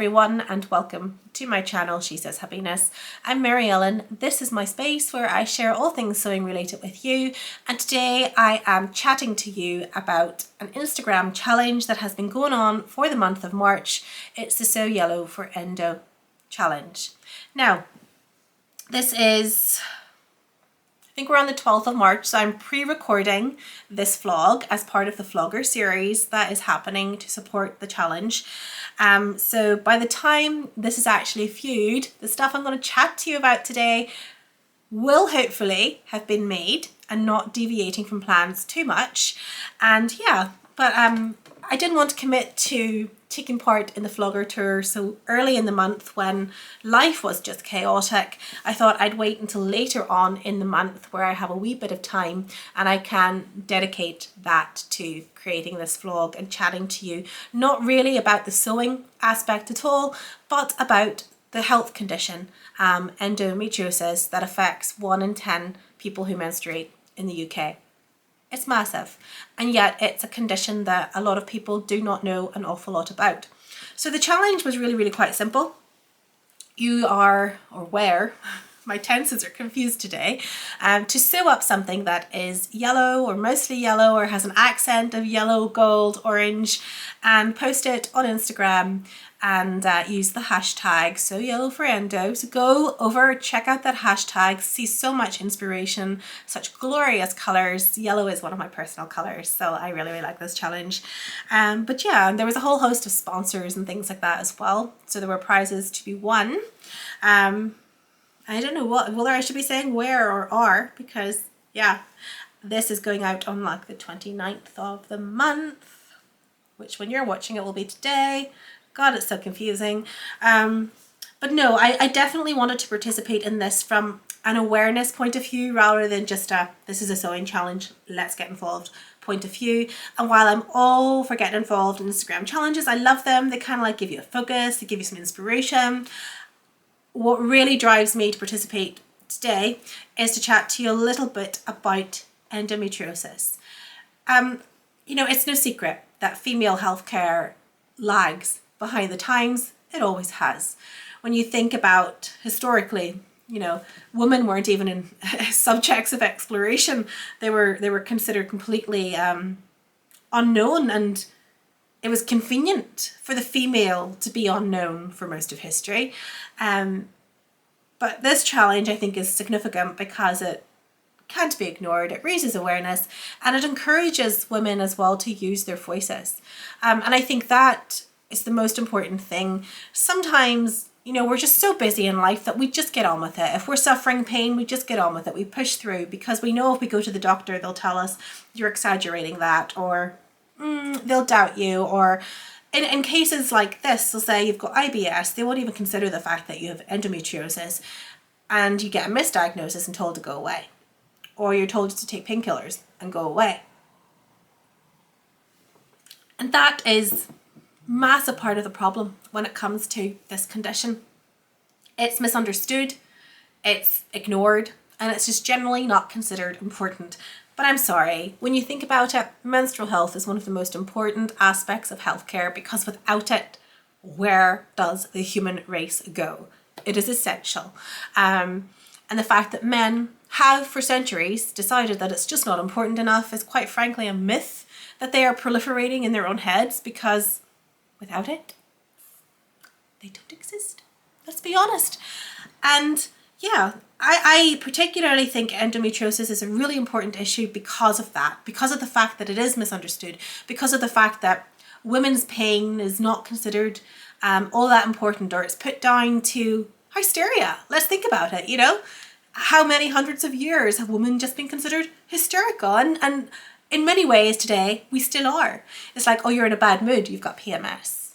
everyone and welcome to my channel She Says Happiness. I'm Mary Ellen. This is my space where I share all things sewing related with you, and today I am chatting to you about an Instagram challenge that has been going on for the month of March. It's the Sew Yellow for Endo challenge. Now, this is, I think we're on the 12th of March, so I'm pre-recording this vlog as part of the vlogger series that is happening to support the challenge. So by the time this is actually viewed, the stuff I'm going to chat to you about today will hopefully have been made and not deviating from plans too much. And yeah, but I didn't want to commit to taking part in the vlogger tour so early in the month when life was just chaotic. I thought I'd wait until later on in the month where I have a wee bit of time and I can dedicate that to creating this vlog and chatting to you, not really about the sewing aspect at all, but about the health condition, endometriosis, that affects 1 in 10 people who menstruate in the UK. It's massive, and yet it's a condition that a lot of people do not know an awful lot about. So the challenge was really quite simple. You are, or were, my tenses are confused today, to sew up something that is yellow or mostly yellow or has an accent of yellow, gold, orange, and post it on Instagram and use the hashtag #SewYellowForEndo. So go over, check out that hashtag, see so much inspiration, such glorious colours. Yellow is one of my personal colours, so I really like this challenge. But yeah, there was a whole host of sponsors and things like that as well. So there were prizes to be won. I don't know whether I should be saying where or are, because yeah, this is going out on like the 29th of the month, which when you're watching it will be today. God, it's so confusing. But no, I definitely wanted to participate in this from an awareness point of view rather than just this is a sewing challenge, let's get involved point of view. And while I'm all for getting involved in Instagram challenges, I love them. They kind of like give you a focus, they give you some inspiration. What really drives me to participate today is to chat to you a little bit about endometriosis. You know, it's no secret that female healthcare lags behind the times. It always has. When you think about historically, you know, women weren't even in subjects of exploration. They were considered completely unknown, and it was convenient for the female to be unknown for most of history. But this challenge, I think, is significant because it can't be ignored. It raises awareness and it encourages women as well to use their voices. And I think that is the most important thing. Sometimes, you know, we're just so busy in life that we just get on with it. If we're suffering pain, we just get on with it. We push through because we know if we go to the doctor, they'll tell us you're exaggerating that, or they'll doubt you, or in cases like this, they'll say you've got IBS. They won't even consider the fact that you have endometriosis, and you get a misdiagnosis and told to go away. Or you're told to take painkillers and go away. And that is a massive part of the problem when it comes to this condition. It's misunderstood, it's ignored, and it's just generally not considered important. But I'm sorry, when you think about it, menstrual health is one of the most important aspects of healthcare, because without it, where does the human race go? It is essential. And the fact that men have for centuries decided that it's just not important enough is quite frankly a myth that they are proliferating in their own heads, because without it, they don't exist. Let's be honest. And yeah, I particularly think endometriosis is a really important issue because of that, because of the fact that it is misunderstood, because of the fact that women's pain is not considered all that important, or it's put down to hysteria. Let's think about it, you know? How many hundreds of years have women just been considered hysterical? And in many ways today, we still are. It's like, oh, you're in a bad mood, you've got PMS.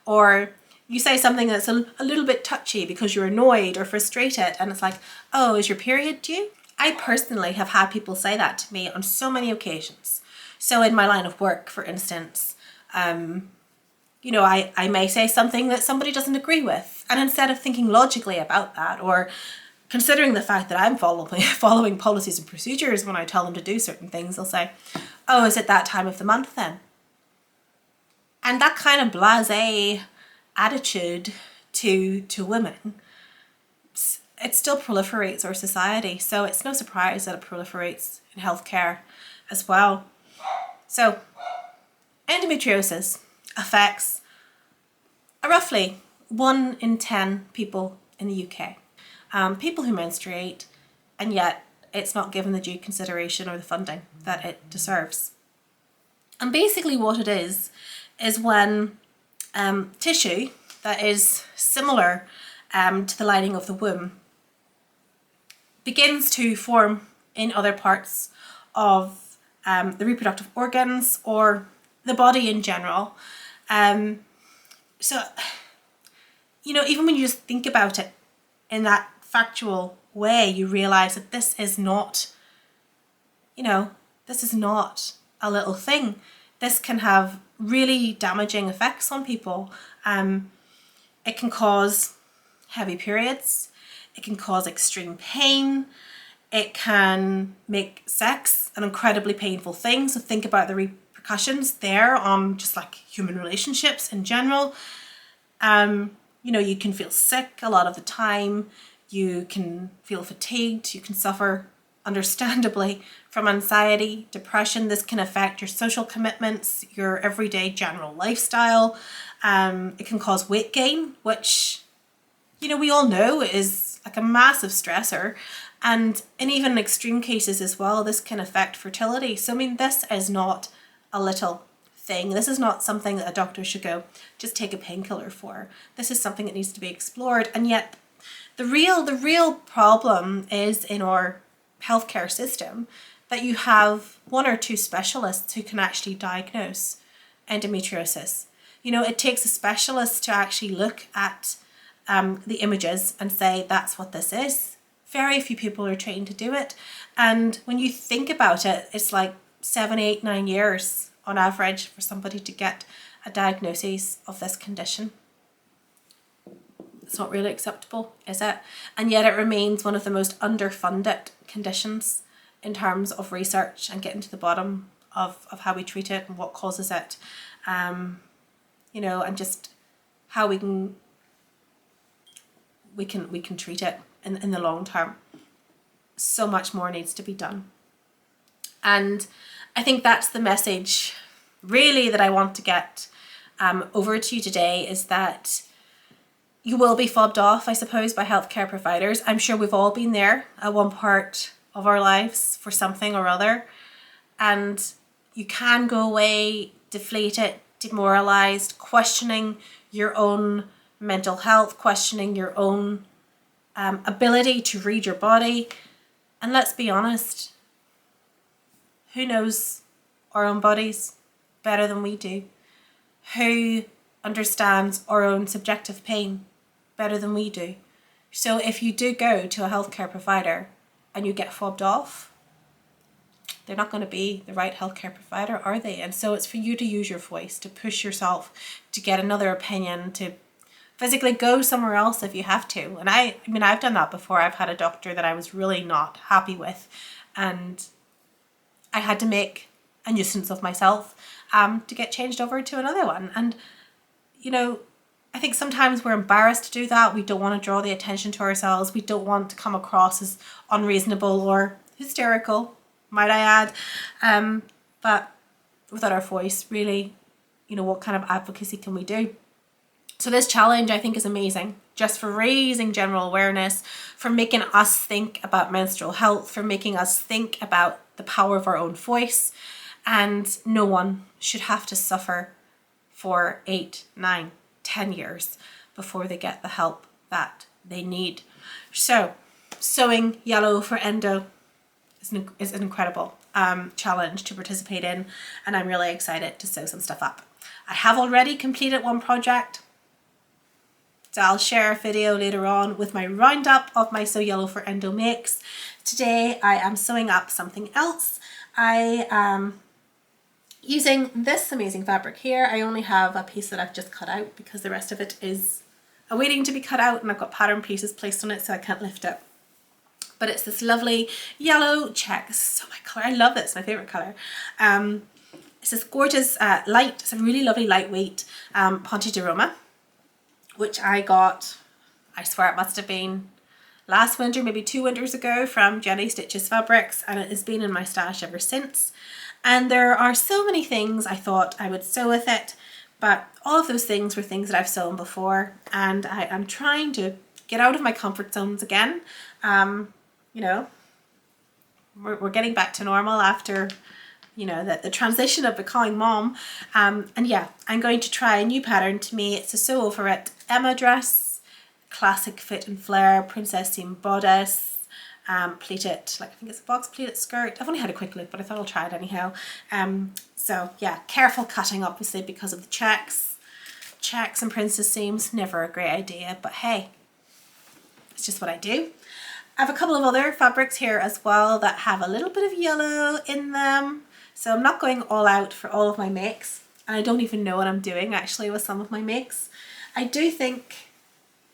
Or you say something that's a little bit touchy because you're annoyed or frustrated, and it's like, oh, is your period due? I personally have had people say that to me on so many occasions. So in my line of work, for instance, you know, I may say something that somebody doesn't agree with, and instead of thinking logically about that, or considering the fact that I'm following policies and procedures when I tell them to do certain things, they'll say, oh, is it that time of the month then? And that kind of blasé attitude to women, it still proliferates our society. So it's no surprise that it proliferates in healthcare as well. So endometriosis affects roughly 1 in 10 people in the UK. People who menstruate, and yet it's not given the due consideration or the funding that it deserves. And basically what it is when tissue that is similar to the lining of the womb begins to form in other parts of the reproductive organs or the body in general. So, you know, even when you just think about it in that factual way, you realize that this is not, you know, this is not a little thing. This can have really damaging effects on people. It can cause heavy periods. It can cause extreme pain. It can make sex an incredibly painful thing. So think about the repercussions there on just like human relationships in general. You know, you can feel sick a lot of the time. You can feel fatigued. You can suffer, understandably, from anxiety, depression. This can affect your social commitments, your everyday general lifestyle. It can cause weight gain, which, you know, we all know is like a massive stressor. And in even extreme cases as well, this can affect fertility. So, I mean, this is not a little thing. This is not something that a doctor should go, just take a painkiller for. This is something that needs to be explored. And yet the real problem is in our healthcare system that you have 1 or 2 specialists who can actually diagnose endometriosis. You know, it takes a specialist to actually look at the images and say that's what this is. Very few people are trained to do it. And when you think about it, it's like 7, 8, 9 years on average for somebody to get a diagnosis of this condition. It's not really acceptable, is it? And yet it remains one of the most underfunded conditions in terms of research and getting to the bottom of how we treat it and what causes it. You know, and just how we can treat it in the long term. So much more needs to be done. And I think that's the message really that I want to get over to you today, is that you will be fobbed off, I suppose, by healthcare providers. I'm sure we've all been there at one part of our lives for something or other. And you can go away deflated, demoralized, questioning your own mental health, questioning your own ability to read your body. And let's be honest, who knows our own bodies better than we do? Who understands our own subjective pain better than we do? So if you do go to a healthcare provider and you get fobbed off, they're not going to be the right healthcare provider, are they? And so it's for you to use your voice, to push yourself, to get another opinion, to physically go somewhere else if you have to. And I mean, I've done that before. I've had a doctor that I was really not happy with, and I had to make a nuisance of myself to get changed over to another one. And, you know, I think sometimes we're embarrassed to do that. We don't want to draw the attention to ourselves. We don't want to come across as unreasonable or hysterical, might I add. But without our voice, really, you know, what kind of advocacy can we do? So this challenge, I think, is amazing, just for raising general awareness, for making us think about menstrual health, for making us think about the power of our own voice. And no one should have to suffer for 8, 9, 10 years before they get the help that they need. So sewing yellow for endo is an incredible challenge to participate in, and I'm really excited to sew some stuff up. I have already completed one project, so I'll share a video later on with my roundup of my Sew Yellow for Endo makes. Today I am sewing up something else. I am using this amazing fabric here. I only have a piece that I've just cut out because the rest of it is awaiting to be cut out, and I've got pattern pieces placed on it so I can't lift it. But it's this lovely yellow check. This is so my colour. I love it. It's my favourite colour. It's this gorgeous light. It's a really lovely lightweight Ponte di Roma. which I got, I swear it must have been last winter, maybe 2 winters ago, from Jenny Stitches Fabrics, and it has been in my stash ever since. And there are so many things I thought I would sew with it, but all of those things were things that I've sewn before, and I am trying to get out of my comfort zones again. You know, we're getting back to normal after, you know, the transition of becoming mom. And yeah, I'm going to try a new pattern. To me, it's a sew over it Emma dress, classic fit and flare, princess seam bodice, pleated, like I think it's a box pleated skirt. I've only had a quick look, but I thought I'll try it anyhow. So yeah, careful cutting obviously because of the checks and princess seams, never a great idea, but hey, it's just what I do. I have a couple of other fabrics here as well that have a little bit of yellow in them. So I'm not going all out for all of my makes, and I don't even know what I'm doing actually with some of my makes. I do think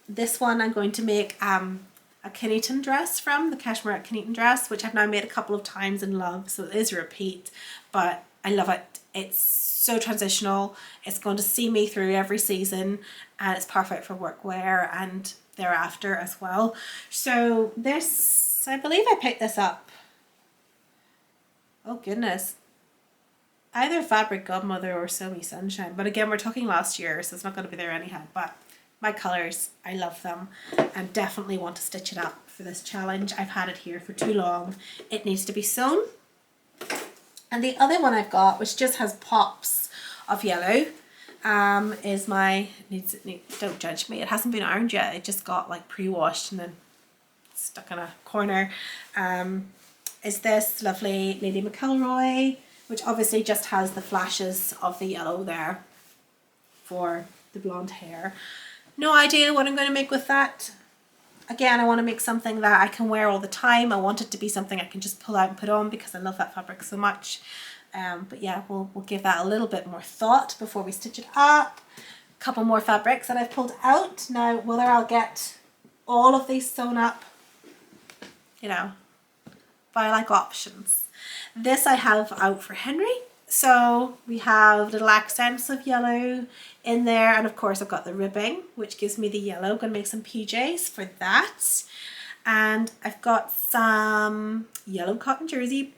this one I'm going to make a Kennington dress from, the Cashmere Kennington dress, which I've now made a couple of times and love, so it is a repeat, but I love it. It's so transitional, it's going to see me through every season, and it's perfect for workwear and thereafter as well. So this, I believe I picked this up, oh goodness, either Fabric Godmother or Sew Me Sunshine, but again we're talking last year, so it's not going to be there anyhow. But my colours, I love them and definitely want to stitch it up for this challenge. I've had it here for too long, it needs to be sewn. And the other one I've got, which just has pops of yellow, is my, don't judge me, it hasn't been ironed yet, it just got like pre-washed and then stuck in a corner, is this lovely Lady McElroy, which obviously just has the flashes of the yellow there for the blonde hair. No idea what I'm going to make with that. Again, I want to make something that I can wear all the time. I want it to be something I can just pull out and put on because I love that fabric so much. But yeah, we'll give that a little bit more thought before we stitch it up. A couple more fabrics that I've pulled out. Now, whether I'll get all of these sewn up, you know, but I like options. This I have out for Henry. So we have little accents of yellow in there, and of course I've got the ribbing, which gives me the yellow. I'm going to make some PJs for that. And I've got some yellow cotton jersey,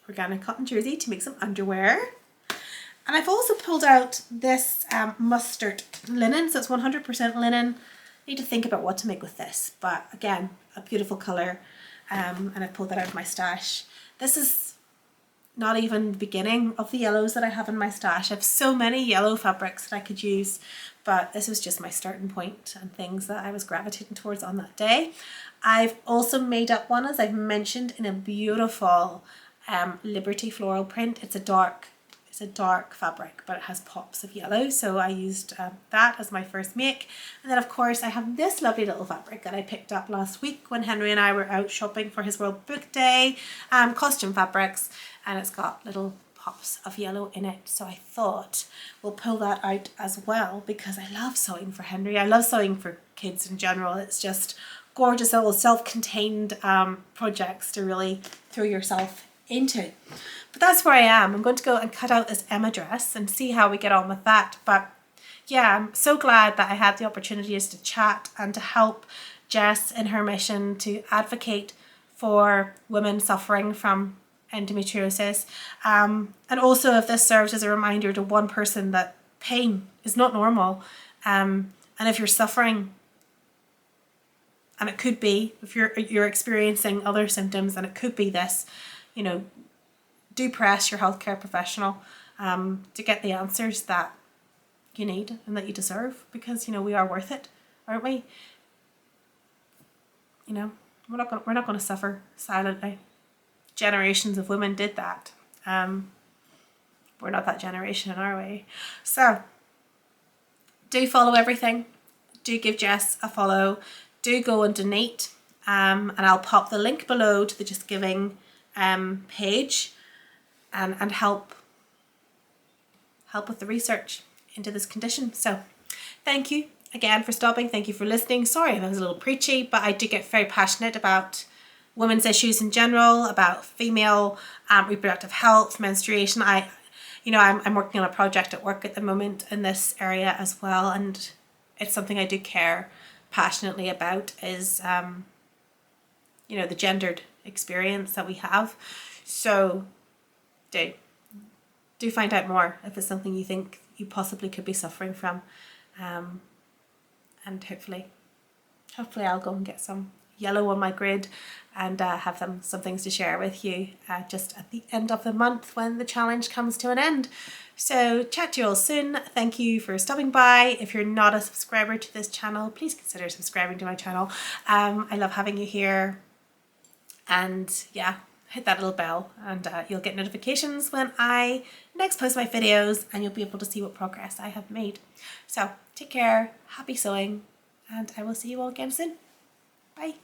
organic cotton jersey, to make some underwear. And I've also pulled out this mustard linen, so it's 100% linen. I need to think about what to make with this, but again, a beautiful colour, and I've pulled that out of my stash. This is not even the beginning of the yellows that I have in my stash. I have so many yellow fabrics that I could use, but this was just my starting point and things that I was gravitating towards on that day. I've also made up one, as I've mentioned, in a beautiful Liberty floral print. It's a dark fabric, but it has pops of yellow, so I used that as my first make. And then of course I have this lovely little fabric that I picked up last week when Henry and I were out shopping for his World Book Day, costume fabrics, and it's got little pops of yellow in it, so I thought we'll pull that out as well because I love sewing for Henry. I love sewing for kids in general. It's just gorgeous little self-contained projects to really throw yourself into. But that's where I am. I'm going to go and cut out this Emma dress and see how we get on with that. But yeah, I'm so glad that I had the opportunities to chat and to help Jess in her mission to advocate for women suffering from endometriosis. And also if this serves as a reminder to one person that pain is not normal. And if you're suffering, and it could be, if you're experiencing other symptoms, and it could be this, you know, do press your healthcare professional to get the answers that you need and that you deserve, because, you know, we are worth it, aren't we? You know, we're not going to suffer silently. Generations of women did that. We're not that generation, are we? So do follow everything. Do give Jess a follow. Do go and donate. And I'll pop the link below to the Just Giving page and help with the research into this condition. So thank you again for stopping. Thank you for listening. Sorry if I was a little preachy, but I do get very passionate about women's issues in general, about female reproductive health, menstruation. I'm working on a project at work at the moment in this area as well, and it's something I do care passionately about, is you know, the gendered experience that we have. So do find out more if it's something you think you possibly could be suffering from, and hopefully I'll go and get some yellow on my grid and have some things to share with you just at the end of the month when the challenge comes to an end. So chat to you all soon. Thank you for stopping by. If you're not a subscriber to this channel, please consider subscribing to my channel. I love having you here, and yeah, hit that little bell and you'll get notifications when I next post my videos, and you'll be able to see what progress I have made. So take care, happy sewing, and I will see you all again soon. Bye.